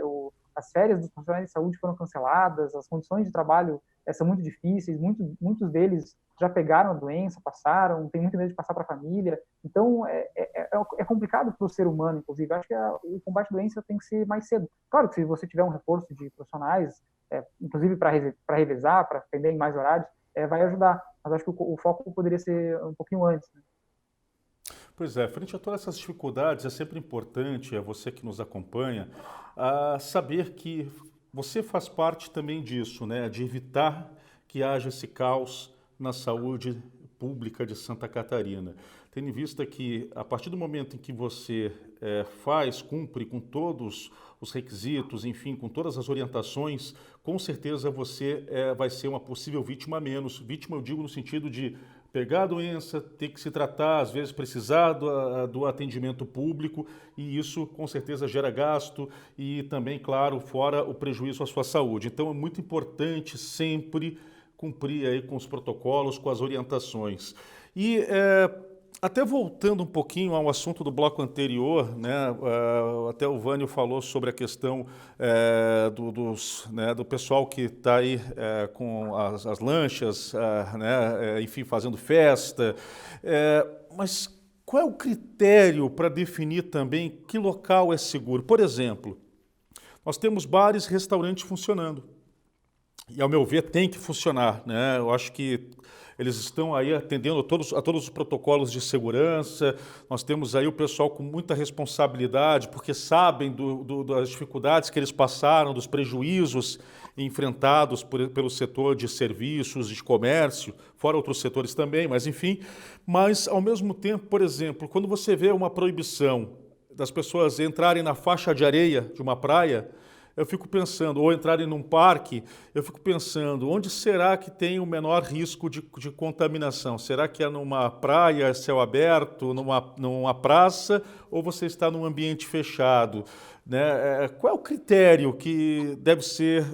As férias dos profissionais de saúde foram canceladas, as condições de trabalho são muito difíceis, muitos deles já pegaram a doença, passaram, tem muito medo de passar para a família, então é complicado para o ser humano, inclusive. Eu acho que o combate à doença tem que ser mais cedo. Claro que se você tiver um reforço de profissionais, inclusive para revezar, para atender em mais horários, vai ajudar. Mas acho que o foco poderia ser um pouquinho antes, né? Pois é, frente a todas essas dificuldades, é sempre importante, você que nos acompanha, saber que você faz parte também disso, né? De evitar que haja esse caos na saúde pública de Santa Catarina. Tendo em vista que, a partir do momento em que você cumpre com todos os requisitos, enfim, com todas as orientações, com certeza você vai ser uma possível vítima a menos. Vítima, eu digo no sentido de pegar a doença, ter que se tratar, às vezes precisar do atendimento público, e isso com certeza gera gasto e também, claro, fora o prejuízo à sua saúde. Então é muito importante sempre cumprir aí com os protocolos, com as orientações. E até voltando um pouquinho ao assunto do bloco anterior, né, até o Vânio falou sobre a questão do pessoal que está aí com as lanchas, né, enfim, fazendo festa, mas qual é o critério para definir também que local é seguro? Por exemplo, nós temos bares e restaurantes funcionando, e ao meu ver tem que funcionar, né? Eu acho que eles estão aí atendendo a todos os protocolos de segurança. Nós temos aí o pessoal com muita responsabilidade, porque sabem das dificuldades que eles passaram, dos prejuízos enfrentados pelo setor de serviços, de comércio, fora outros setores também, mas enfim. Mas, ao mesmo tempo, por exemplo, quando você vê uma proibição das pessoas entrarem na faixa de areia de uma praia, eu fico pensando, ou entrarem num parque, eu fico pensando, onde será que tem o menor risco de contaminação? Será que é numa praia, céu aberto, numa praça, ou você está num ambiente fechado? Né? Qual é o critério que deve ser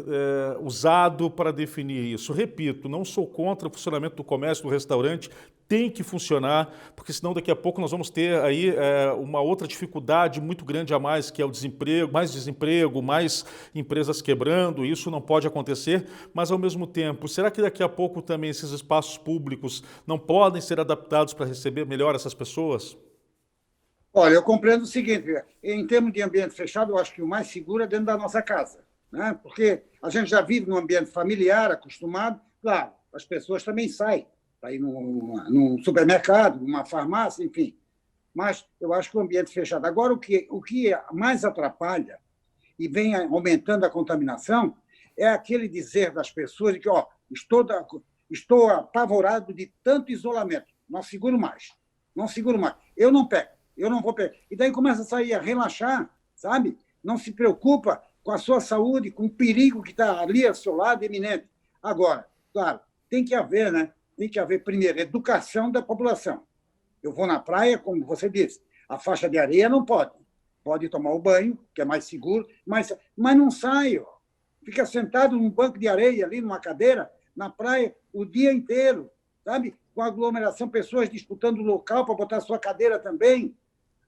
usado para definir isso? Repito, não sou contra o funcionamento do comércio, do restaurante, tem que funcionar, porque senão daqui a pouco nós vamos ter aí uma outra dificuldade muito grande a mais, que é o desemprego, mais empresas quebrando, isso não pode acontecer, mas ao mesmo tempo, será que daqui a pouco também esses espaços públicos não podem ser adaptados para receber melhor essas pessoas? Olha, eu compreendo o seguinte, em termos de ambiente fechado, eu acho que o mais seguro é dentro da nossa casa, né? Porque a gente já vive num ambiente familiar, acostumado, claro, as pessoas também saem para ir num supermercado, numa farmácia, enfim. Mas eu acho que o ambiente fechado. Agora, o que mais atrapalha e vem aumentando a contaminação é aquele dizer das pessoas de que estou apavorado de tanto isolamento, não seguro mais, eu não pego, eu não vou pegar. E daí começa a sair a relaxar, sabe? Não se preocupa com a sua saúde, com o perigo que está ali ao seu lado, iminente. Agora, claro, tem que haver, né? Tem que haver, primeiro, educação da população. Eu vou na praia, como você disse, a faixa de areia não pode. Pode tomar o banho, que é mais seguro, mas não saio. Fica sentado num banco de areia, ali numa cadeira, na praia, o dia inteiro, sabe? Com aglomeração, pessoas disputando o local para botar a sua cadeira também,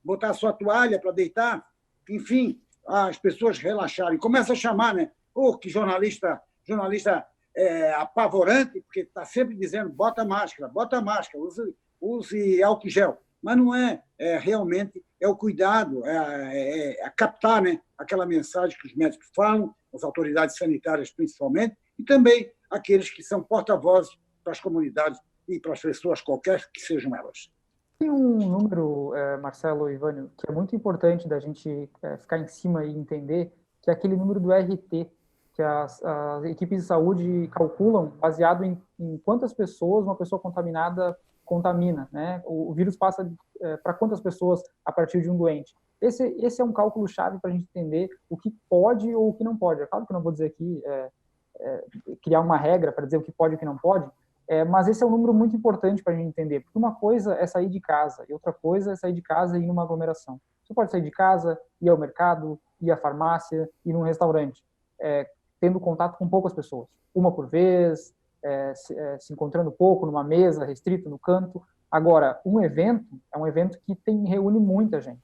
botar a sua toalha para deitar. Enfim, as pessoas relaxarem. Começa a chamar, né? Que jornalista apavorante, porque está sempre dizendo bota máscara, use álcool gel. Mas não realmente o cuidado, captar, né, aquela mensagem que os médicos falam, as autoridades sanitárias principalmente, e também aqueles que são porta-vozes para as comunidades e para as pessoas qualquer que sejam elas. Tem um número, Marcelo e Ivânio, que é muito importante da gente ficar em cima e entender, que é aquele número do RT, que as equipes de saúde calculam baseado em quantas pessoas uma pessoa contaminada contamina, né? O vírus passa para quantas pessoas a partir de um doente. Esse é um cálculo-chave para a gente entender o que pode ou o que não pode. É claro que eu não vou dizer aqui, criar uma regra para dizer o que pode e o que não pode, mas esse é um número muito importante para a gente entender, porque uma coisa é sair de casa e outra coisa é sair de casa e ir numa aglomeração. Você pode sair de casa, ir ao mercado, ir à farmácia, ir num restaurante, tendo contato com poucas pessoas, uma por vez, se encontrando pouco numa mesa, restrito, no canto. Agora, um evento é um evento que reúne muita gente.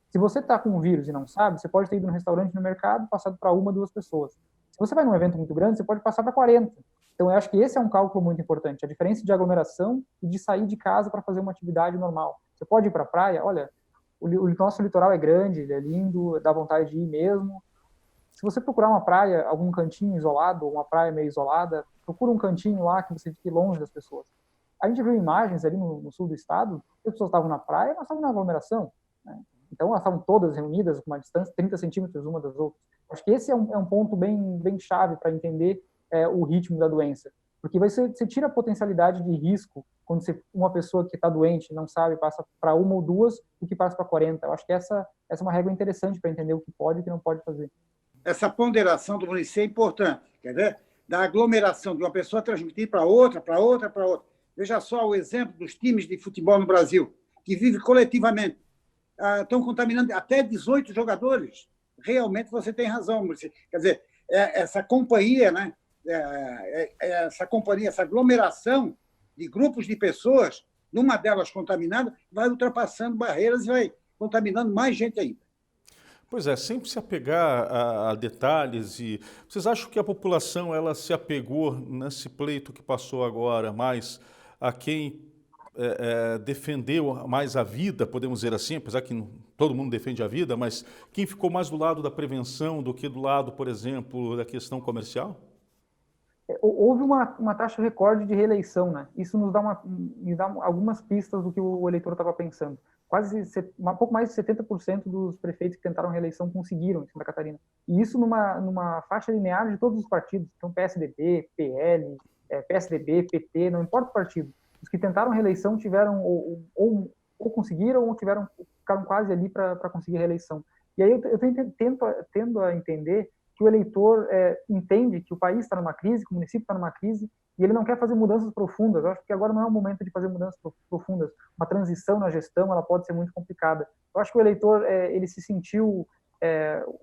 Se você está com um vírus e não sabe, você pode ter ido no restaurante, no mercado, passado para uma, duas pessoas. Se você vai num evento muito grande, você pode passar para 40. Então, eu acho que esse é um cálculo muito importante, a diferença de aglomeração e de sair de casa para fazer uma atividade normal. Você pode ir para a praia, olha, o nosso litoral é grande, ele é lindo, dá vontade de ir mesmo. Se você procurar uma praia, algum cantinho isolado, ou uma praia meio isolada, procura um cantinho lá que você fique longe das pessoas. A gente viu imagens ali no sul do estado, as pessoas estavam na praia, mas estavam na aglomeração, né? Então, elas estavam todas reunidas com uma distância, 30 centímetros uma das outras. Acho que esse é um ponto bem chave para entender o ritmo da doença. Porque você tira a potencialidade de risco quando uma pessoa que está doente, não sabe, passa para uma ou duas, do que passa para 40. Eu acho que essa é uma regra interessante para entender o que pode e o que não pode fazer. Essa ponderação do município é importante, quer ver? Da aglomeração de uma pessoa transmitir para outra, para outra, para outra. Veja só o exemplo dos times de futebol no Brasil, que vivem coletivamente. Estão contaminando até 18 jogadores. Realmente você tem razão, Maurício. Quer dizer, essa companhia, né? Essa aglomeração de grupos de pessoas, numa delas contaminada, vai ultrapassando barreiras e vai contaminando mais gente ainda. Pois é, sempre se apegar a detalhes. E vocês acham que a população ela se apegou nesse pleito que passou agora mais a quem defendeu mais a vida, podemos dizer assim, apesar que todo mundo defende a vida, mas quem ficou mais do lado da prevenção do que do lado, por exemplo, da questão comercial? Houve uma taxa recorde de reeleição, né? Isso nos dá algumas pistas do que o eleitor estava pensando. Um pouco mais de 70% dos prefeitos que tentaram reeleição conseguiram em Santa Catarina. E isso numa faixa linear de todos os partidos. Então, PSDB, PL, PSDB, PT, não importa o partido. Os que tentaram reeleição tiveram ou conseguiram ou ficaram quase ali para conseguir reeleição. E aí eu tendo a entender que o eleitor entende que o país está numa crise, que o município está numa crise, e ele não quer fazer mudanças profundas. Eu acho que agora não é o momento de fazer mudanças profundas. Uma transição na gestão, ela pode ser muito complicada. Eu acho que o eleitor, ele se sentiu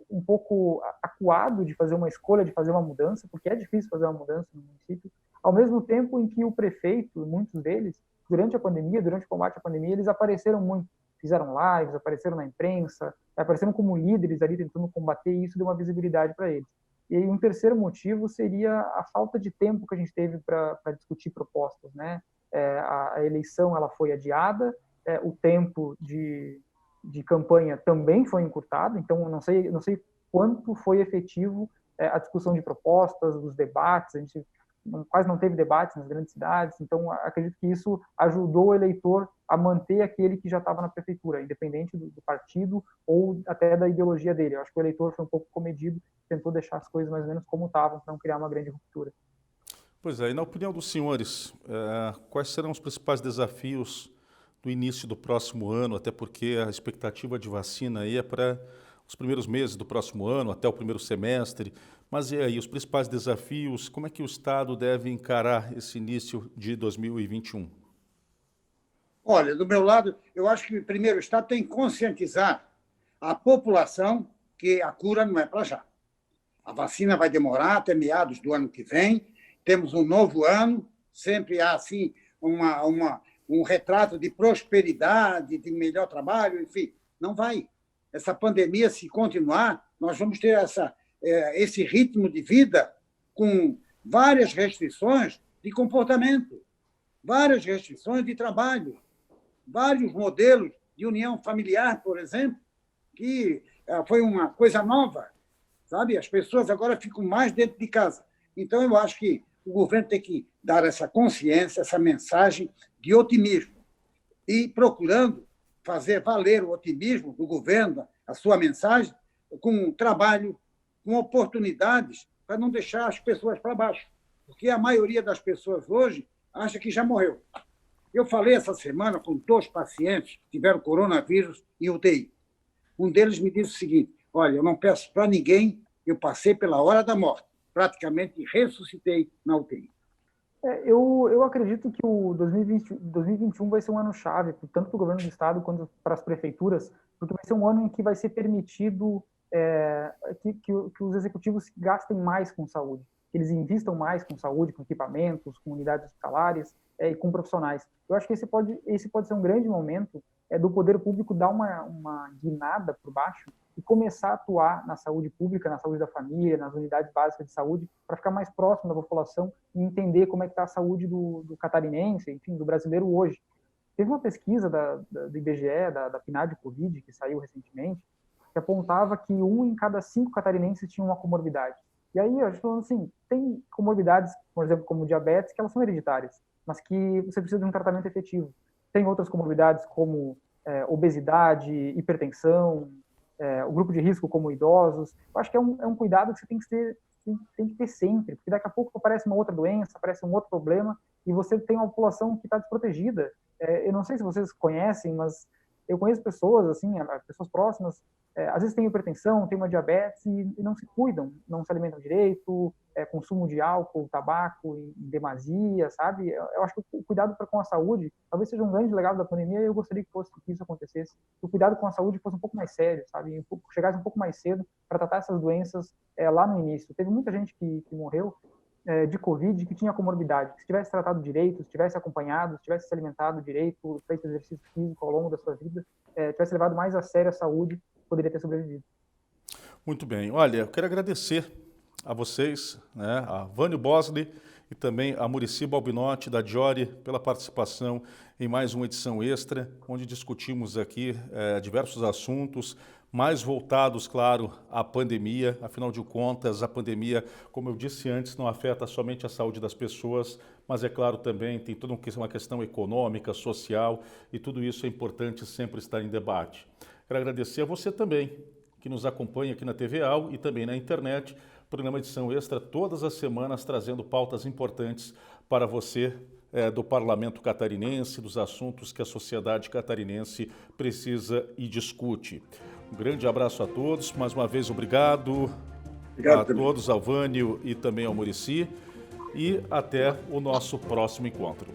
um pouco acuado de fazer uma escolha, de fazer uma mudança, porque é difícil fazer uma mudança no município, ao mesmo tempo em que o prefeito, muitos deles, durante a pandemia, durante o combate à pandemia, eles apareceram muito. Fizeram lives, apareceram na imprensa, apareceram como líderes ali tentando combater, e isso deu uma visibilidade para eles. E aí, um terceiro motivo seria a falta de tempo que a gente teve para discutir propostas, né? A eleição ela foi adiada, o tempo de campanha também foi encurtado, então eu não sei quanto foi efetivo a discussão de propostas, os debates. A gente quase não teve debates nas grandes cidades, então acredito que isso ajudou o eleitor a manter aquele que já estava na prefeitura, independente do partido ou até da ideologia dele. Eu acho que o eleitor foi um pouco comedido, tentou deixar as coisas mais ou menos como estavam, para não criar uma grande ruptura. Pois é, e na opinião dos senhores, quais serão os principais desafios do início do próximo ano, até porque a expectativa de vacina aí é para os primeiros meses do próximo ano, até o primeiro semestre. Mas e aí, os principais desafios, como é que o Estado deve encarar esse início de 2021? Olha, do meu lado, eu acho que primeiro o Estado tem que conscientizar a população que a cura não é para já. A vacina vai demorar até meados do ano que vem, temos um novo ano, sempre há assim um retrato de prosperidade, de melhor trabalho, enfim, não vai. Essa pandemia, se continuar, nós vamos ter esse ritmo de vida com várias restrições de comportamento, várias restrições de trabalho, vários modelos de união familiar, por exemplo, que foi uma coisa nova, sabe? As pessoas agora ficam mais dentro de casa. Então, eu acho que o governo tem que dar essa consciência, essa mensagem de otimismo e procurando fazer valer o otimismo do governo, a sua mensagem, com trabalho, com oportunidades, para não deixar as pessoas para baixo. Porque a maioria das pessoas hoje acha que já morreu. Eu falei essa semana com 2 pacientes que tiveram coronavírus em UTI. Um deles me disse o seguinte: olha, eu não peço para ninguém, eu passei pela hora da morte, praticamente ressuscitei na UTI. Eu acredito que o 2021 vai ser um ano chave, tanto para o governo do estado quanto para as prefeituras, porque vai ser um ano em que vai ser permitido que os executivos gastem mais com saúde, que eles investam mais com saúde, com equipamentos, com unidades hospitalares e com profissionais. Eu acho que esse pode ser um grande momento do poder público dar uma guinada por baixo e começar a atuar na saúde pública, na saúde da família, nas unidades básicas de saúde, para ficar mais próximo da população e entender como é que está a saúde do catarinense, enfim, do brasileiro hoje. Teve uma pesquisa do IBGE, da PNAD Covid, que saiu recentemente, que apontava que 1 em cada 5 catarinenses tinha uma comorbidade. E aí, eu estou falando assim, tem comorbidades, por exemplo, como diabetes, que elas são hereditárias, mas que você precisa de um tratamento efetivo. Tem outras comorbidades como obesidade, hipertensão, o grupo de risco como idosos. Eu acho que é um cuidado que você tem que ter sempre, porque daqui a pouco aparece uma outra doença, aparece um outro problema, e você tem uma população que está desprotegida. Eu não sei se vocês conhecem, mas eu conheço pessoas, assim, pessoas próximas, às vezes tem hipertensão, tem uma diabetes e não se cuidam, não se alimentam direito, consumo de álcool, tabaco em demasia, sabe? Eu acho que o cuidado com a saúde talvez seja um grande legado da pandemia e eu gostaria que isso acontecesse. Que o cuidado com a saúde fosse um pouco mais sério, sabe? Chegasse um pouco mais cedo para tratar essas doenças lá no início. Teve muita gente que morreu de Covid que tinha comorbidade. Se tivesse tratado direito, se tivesse acompanhado, se tivesse se alimentado direito, feito exercício físico ao longo da sua vida, tivesse levado mais a sério a saúde, poderia ter sobrevivido. Muito bem. Olha, eu quero agradecer a vocês, né, a Vânio Bosley e também a Muricy Balbinotti, da Diori, pela participação em mais uma edição extra, onde discutimos aqui diversos assuntos, mais voltados, claro, à pandemia. Afinal de contas, a pandemia, como eu disse antes, não afeta somente a saúde das pessoas, mas é claro também tem toda uma questão econômica, social, e tudo isso é importante sempre estar em debate. Quero agradecer a você também, que nos acompanha aqui na TV AL e também na internet. Programa Edição Extra, todas as semanas, trazendo pautas importantes para você do Parlamento Catarinense, dos assuntos que a sociedade catarinense precisa e discute. Um grande abraço a todos, mais uma vez obrigado a todos, ao Vânio e também ao Muricy, e até o nosso próximo encontro.